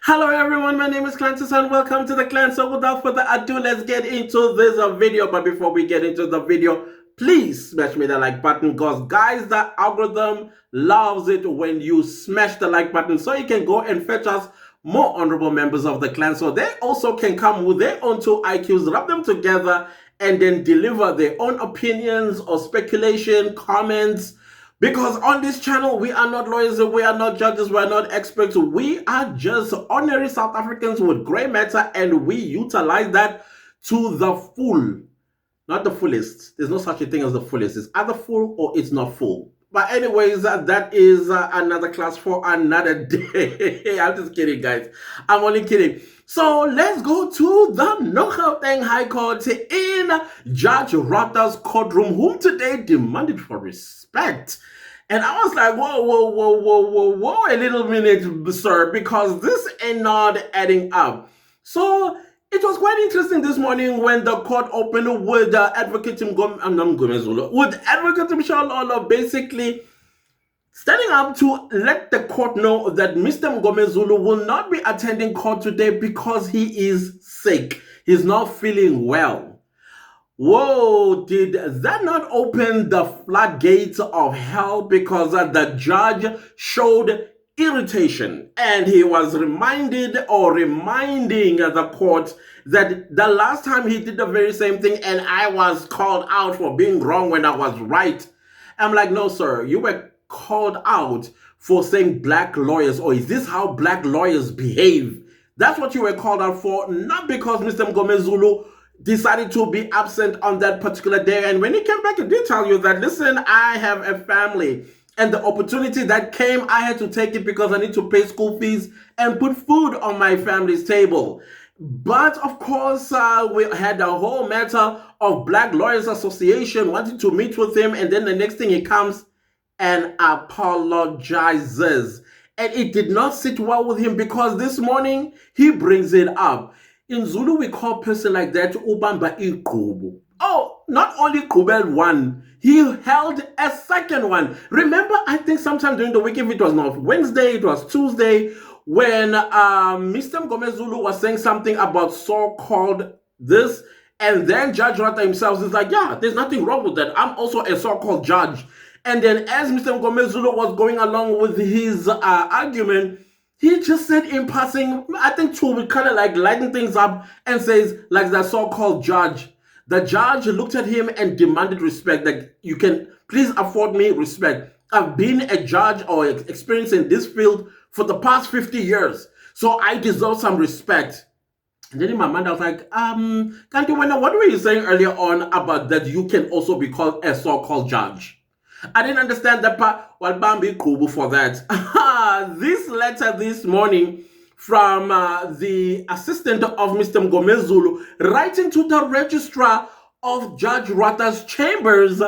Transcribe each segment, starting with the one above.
Hello everyone, my name is Clancy and welcome to the clan. So without further ado, let's get into this video. But before we get into the video, please smash me the like button because guys, the algorithm loves it when you smash the like button so you can go and fetch us more honorable members of the clan so they also can come with their own two IQs, rub them together and then deliver their own opinions or speculation, comments. Because on this channel, we are not lawyers, we are not judges, we are not experts. We are just ordinary South Africans with grey matter, and we utilize that to the full. Not the fullest. There's no such a thing as the fullest. It's either full or it's not full. But anyways, that is another class for another day. I'm just kidding, guys. I'm only kidding. So let's go to the Gauteng High Court in Judge Rata's courtroom, whom today demanded for respect. And I was like, whoa, a little minute, sir, because this ain't not adding up. So it was quite interesting this morning when the court opened with Advocate Mngomezulu, with Advocate Mngomezulu basically standing up to let the court know that Mr. Mngomezulu will not be attending court today because he is sick. He's not feeling well. Whoa, did that not open the floodgates of hell? Because the judge showed irritation and he was reminding the court that the last time he did the very same thing and I was called out for being wrong when I was right. I'm like, no, sir, you were called out for saying black lawyers, or is this how black lawyers behave? That's what you were called out for, not because Mr. Mngomezulu decided to be absent on that particular day. And when he came back, he did tell you that, listen, I have a family. And the opportunity that came, I had to take it because I need to pay school fees and put food on my family's table. But of course, we had the whole matter of Black Lawyers Association wanting to meet with him. And then the next thing he comes and apologizes. And it did not sit well with him because this morning he brings it up. In Zulu, we call a person like that ubamba igqubu. Oh, not only Kubel one, he held a second one. Remember, I think sometime during the week, if it was not Wednesday, it was Tuesday, when Mr. Mngomezulu was saying something about so-called this, and then Judge Rata himself is like, yeah, there's nothing wrong with that. I'm also a so-called judge. And then as Mr. Mngomezulu was going along with his argument, he just said in passing, I think to kind of like lighten things up and says, like the so-called judge. The judge looked at him and demanded respect. That you can please afford me respect. I've been a judge or experienced in this field for the past 50 years. So I deserve some respect. And then in my mind, I was like, Kanti Wena, what were you saying earlier on about that you can also be called a so-called judge? I didn't understand that part. Well, Bambi Kubu for that. This letter this morning from the assistant of Mr. Mngomezulu writing to the registrar of Judge Rata's chambers.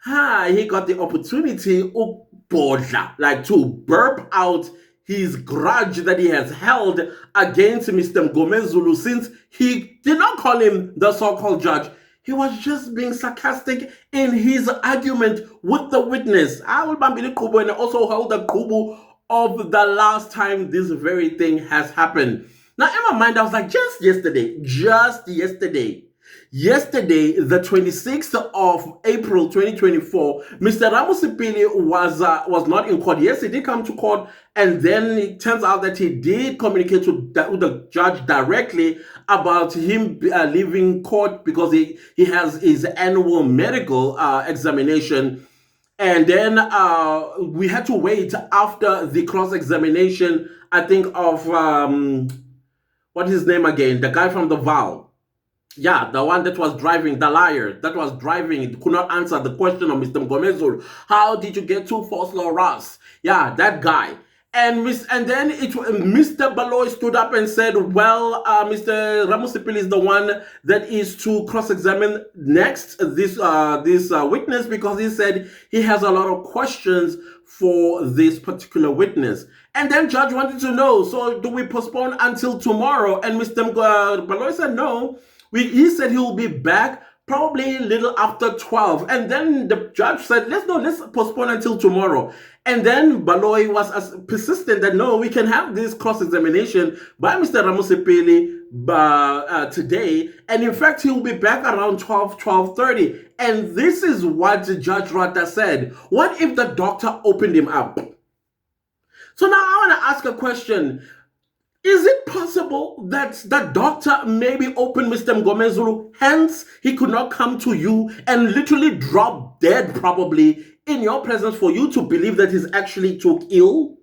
He got the opportunity to burp out his grudge that he has held against Mr. Mngomezulu since he did not call him the so-called judge. He was just being sarcastic in his argument with the witness. I will bambili kubu and also hold the kubu of the last time this very thing has happened. Now in my mind, I was like, just yesterday, the 26th of April 2024, Mr. Ramusipili was not in court. Yes, he did come to court, and then it turns out that he did communicate with the judge directly about him leaving court because he has his annual medical examination. And then we had to wait after the cross-examination, I think, of, what is his name again? The guy from the Val. Yeah, the one that was driving, the liar that was driving, could not answer the question of Mr. Mngomezulu. How did you get to False Law Ross? Yeah, that guy. And then Mr. Baloy stood up and said, well, Mr. Ramusipili is the one that is to cross-examine next this witness because he said he has a lot of questions for this particular witness. And then judge wanted to know, so do we postpone until tomorrow? And Mr. Baloy said no. He said he will be back probably a little after 12. And then the judge said, let's postpone until tomorrow. And then Baloy was as persistent that no, we can have this cross-examination by Mr. Ramosepeli today. And in fact, he will be back around 12:30. And this is what Judge Rata said. What if the doctor opened him up? So now I want to ask a question. Is it possible that the doctor maybe opened Mr. Mngomezulu, hence he could not come to you and literally drop dead probably in your presence for you to believe that he's actually took ill?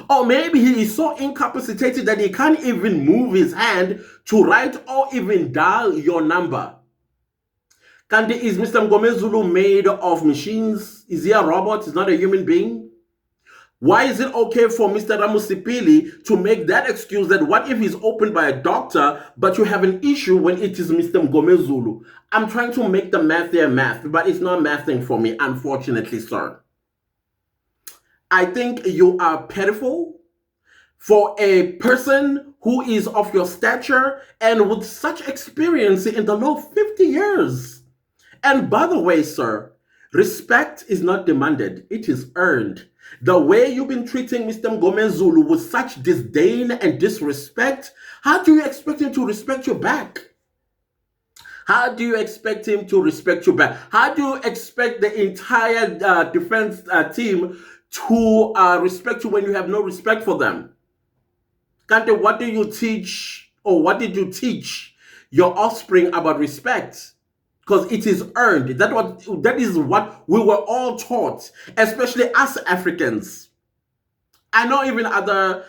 Or maybe he is so incapacitated that he can't even move his hand to write or even dial your number. Kandi, is Mr. Mngomezulu made of machines? Is he a robot? He's not a human being? Why is it okay for Mr. Ramosepeli to make that excuse that what if he's opened by a doctor, but you have an issue when it is Mr. Mngomezulu? I'm trying to make the math there math, but it's not mathing for me, unfortunately, sir. I think you are pitiful for a person who is of your stature and with such experience in the law, 50 years. And by the way, sir, respect is not demanded, it is earned. The way you've been treating Mr. Mngomezulu with such disdain and disrespect, how do you expect him to respect you back? How do you expect him to respect you back? How do you expect the entire defense team to respect you when you have no respect for them? Kante, what do you teach, or what did you teach your offspring about respect? Because it is earned. That is what we were all taught, especially us Africans. I know even other,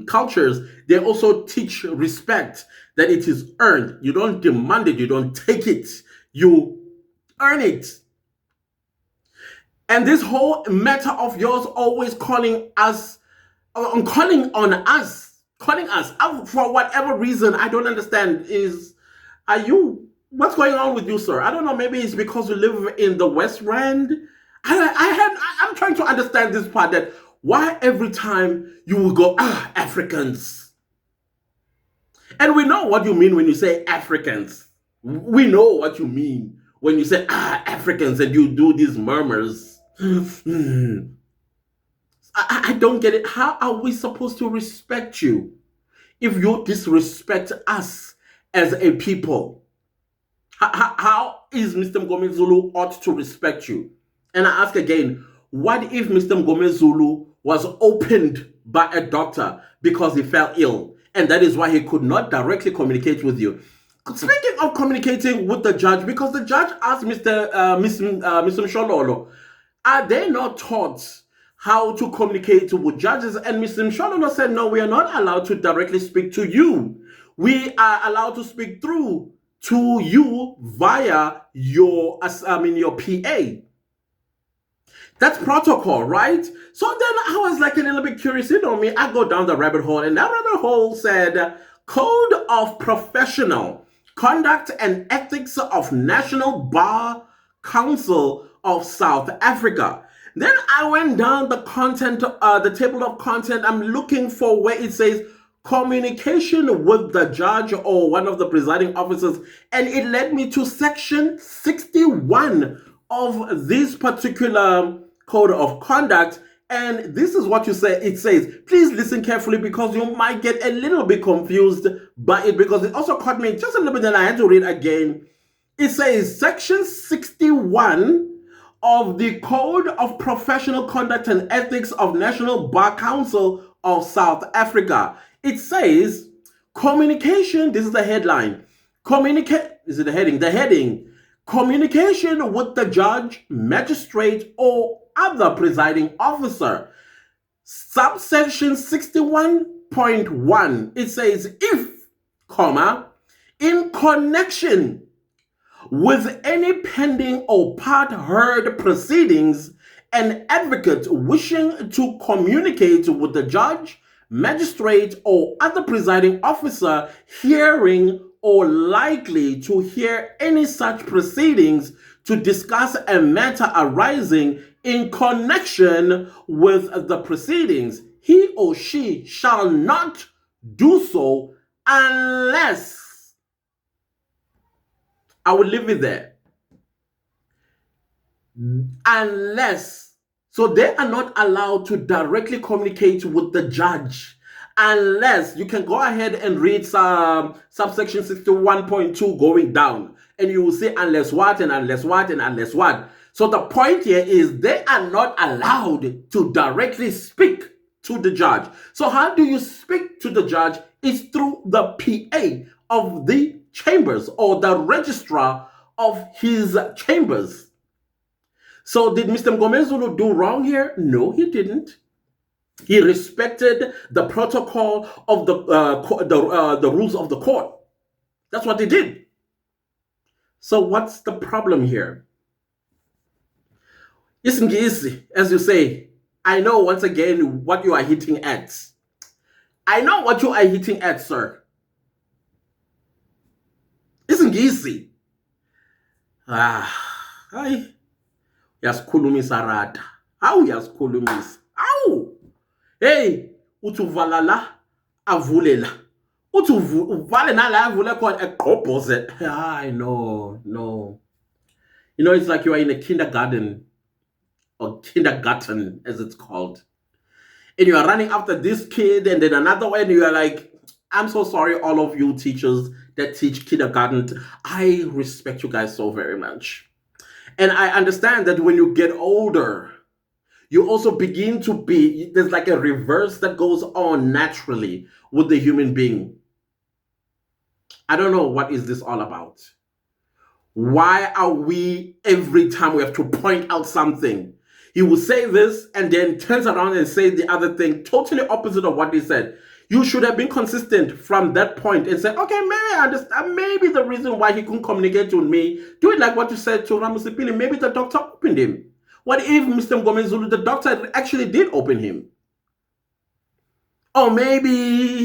cultures, they also teach respect, that it is earned. You don't demand it, you don't take it, you earn it. And this whole matter of yours always calling us for whatever reason I don't understand is, what's going on with you, sir? I don't know, maybe it's because you live in the West Rand. I'm trying to understand this part, that why every time you will go, Africans. And we know what you mean when you say Africans. We know what you mean when you say, Africans, and you do these murmurs. I don't get it. How are we supposed to respect you if you disrespect us as a people? How is Mr. Mngomezulu ought to respect you? And I ask again, what if Mr. Mngomezulu was opened by a doctor because he fell ill, and that is why he could not directly communicate with you? Speaking of communicating with the judge, because the judge asked Mr. Mshololo, are they not taught how to communicate with judges? And Mr. Mshololo said, no, we are not allowed to directly speak to you. We are allowed to speak through to you via your PA. That's protocol, right? So then I was like a little bit curious. You know me, I go down the rabbit hole, and that rabbit hole said, Code of Professional Conduct and Ethics of National Bar Council of South Africa. Then I went down the content, the table of content. I'm looking for where it says communication with the judge or one of the presiding officers, and it led me to section 61 of this particular code of conduct. And this is what you say. It says, please listen carefully, because you might get a little bit confused by it, because it also caught me just a little bit, and I had to read again. It says section 61 of the Code of Professional Conduct and Ethics of National Bar Council of South Africa. It says communication, this is the headline. Is it the heading? The heading, communication with the judge, magistrate, or other presiding officer. Subsection 61.1, it says, if, in connection with any pending or part heard proceedings, an advocate wishing to communicate with the judge, magistrate, or other presiding officer hearing or likely to hear any such proceedings to discuss a matter arising in connection with the proceedings, he or she shall not do so unless, I will leave it there. unless, so they are not allowed to directly communicate with the judge unless, you can go ahead and read some subsection 61.2 going down, and you will see unless what and unless what and unless what. So the point here is they are not allowed to directly speak to the judge. So how do you speak to the judge? It's through the PA of the chambers or the registrar of his chambers. So did Mr. Mngomezulu do wrong here? No, he didn't. He respected the protocol of the rules of the court. That's what he did. So what's the problem here? Isn't easy, as you say. I know once again what you are hitting at. I know what you are hitting at, sir. Isn't easy. Hayi. Uyasikhulumisa rata. Awu uyasikhulumisa. Awu. Hey, uthi uvala la, avule la. Uthi uvale nala avule khona egqobhoze. Hayi, no. You know, it's like you are in a kindergarten, or kindergarten as it's called. And you are running after this kid, and then another one, you are like, I'm so sorry, all of you teachers that teach kindergarten. I respect you guys so very much. And I understand that when you get older, you also begin to be, there's like a reverse that goes on naturally with the human being. I don't know what is this all about. Why are we, every time we have to point out something, he will say this and then turns around and say the other thing, totally opposite of what he said. You should have been consistent from that point and say, okay, maybe I understand. Maybe the reason why he couldn't communicate with me, do it like what you said to Ramusipili. Maybe the doctor opened him. What if Mr. Mngomezulu, the doctor actually did open him? Or maybe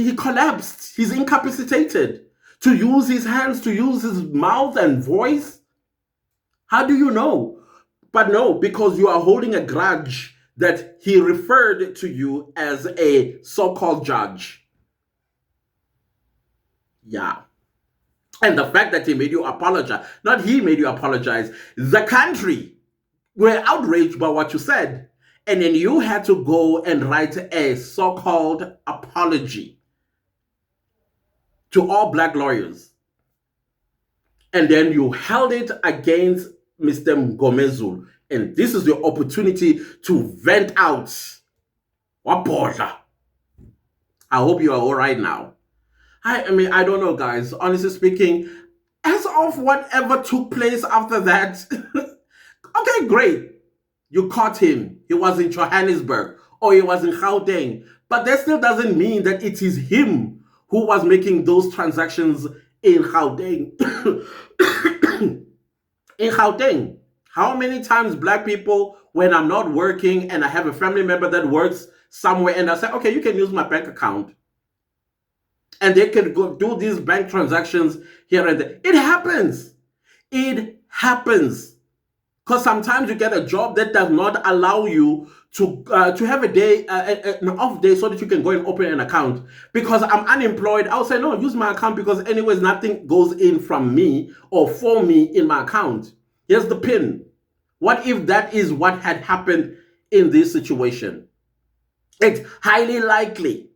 he collapsed. He's incapacitated to use his hands, to use his mouth and voice. How do you know? But no, because you are holding a grudge that he referred to you as a so-called judge. Yeah. And the fact that he made you apologize, not he made you apologize, the country were outraged by what you said. And then you had to go and write a so-called apology to all black lawyers. And then you held it against Mr. Mngomezulu. And this is your opportunity to vent out. Wabodla. I hope you are all right now. I mean, I don't know, guys. Honestly speaking, as of whatever took place after that, okay, great. You caught him. He was in Johannesburg or he was in Gauteng. But that still doesn't mean that it is him who was making those transactions in Gauteng. In Gauteng. How many times black people, when I'm not working and I have a family member that works somewhere and I say, okay, you can use my bank account. And they can go do these bank transactions here and there. It happens. It happens. Because sometimes you get a job that does not allow you to have a day, an off day so that you can go and open an account. Because I'm unemployed, I'll say, no, use my account because anyways, nothing goes in from me or for me in my account. Here's the PIN. What if that is what had happened in this situation? It's highly likely.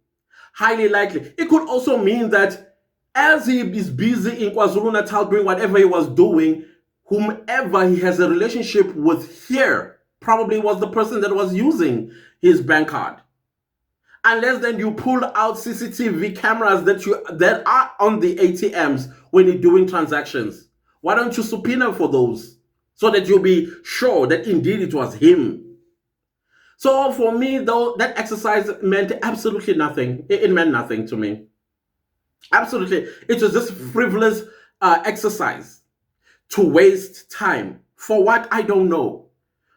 Highly likely. It could also mean that as he is busy in KwaZulu-Natal doing whatever he was doing, whomever he has a relationship with here probably was the person that was using his bank card. Unless then you pull out CCTV cameras that are on the ATMs when you're doing transactions. Why don't you subpoena for those? So that you'll be sure that indeed it was him. So for me, though, that exercise meant absolutely nothing. It meant nothing to me. Absolutely. It was just frivolous exercise to waste time. For what? I don't know.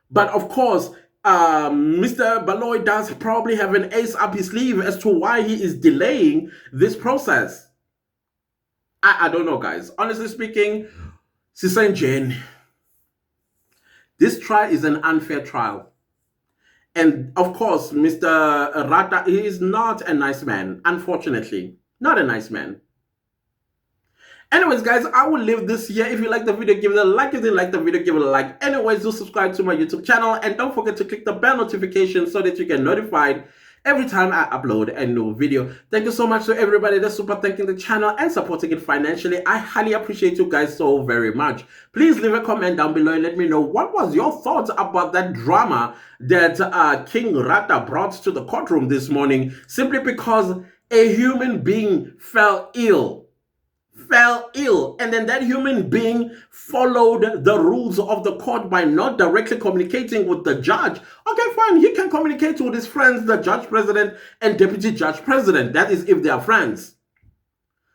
But of course, Mr. Baloy does probably have an ace up his sleeve as to why he is delaying this process. I don't know, guys. Honestly speaking, Sisenjen, this trial is an unfair trial. And of course, Mr. Rata, he is not a nice man, unfortunately. Not a nice man. Anyways, guys, I will leave this here. If you like the video, give it a like. If you didn't like the video, give it a like. Anyways, do subscribe to my YouTube channel and don't forget to click the bell notification so that you get notified every time I upload a new video. Thank you so much to everybody that's super thanking the channel and supporting it financially. I highly appreciate you guys so very much. Please leave a comment down below and let me know what was your thoughts about that drama that King Rata brought to the courtroom this morning, simply because a human being fell ill, and then that human being followed the rules of the court by not directly communicating with the judge. Okay, fine, he can communicate with his friends, the judge president and deputy judge president. That is if they are friends.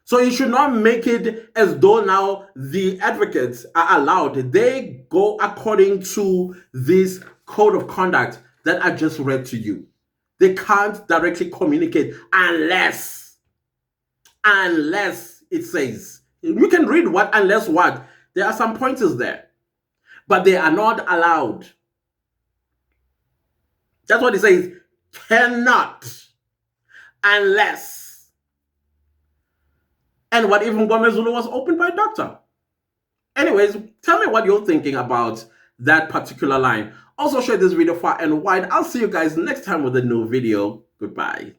So you should not make it as though now the advocates are allowed. They go according to this code of conduct that I just read to you. They can't directly communicate unless it says. You can read what, unless what. There are some pointers there. But they are not allowed. That's what it says. Cannot. Unless. And what if Mngomezulu was opened by a doctor? Anyways, tell me what you're thinking about that particular line. Also share this video far and wide. I'll see you guys next time with a new video. Goodbye.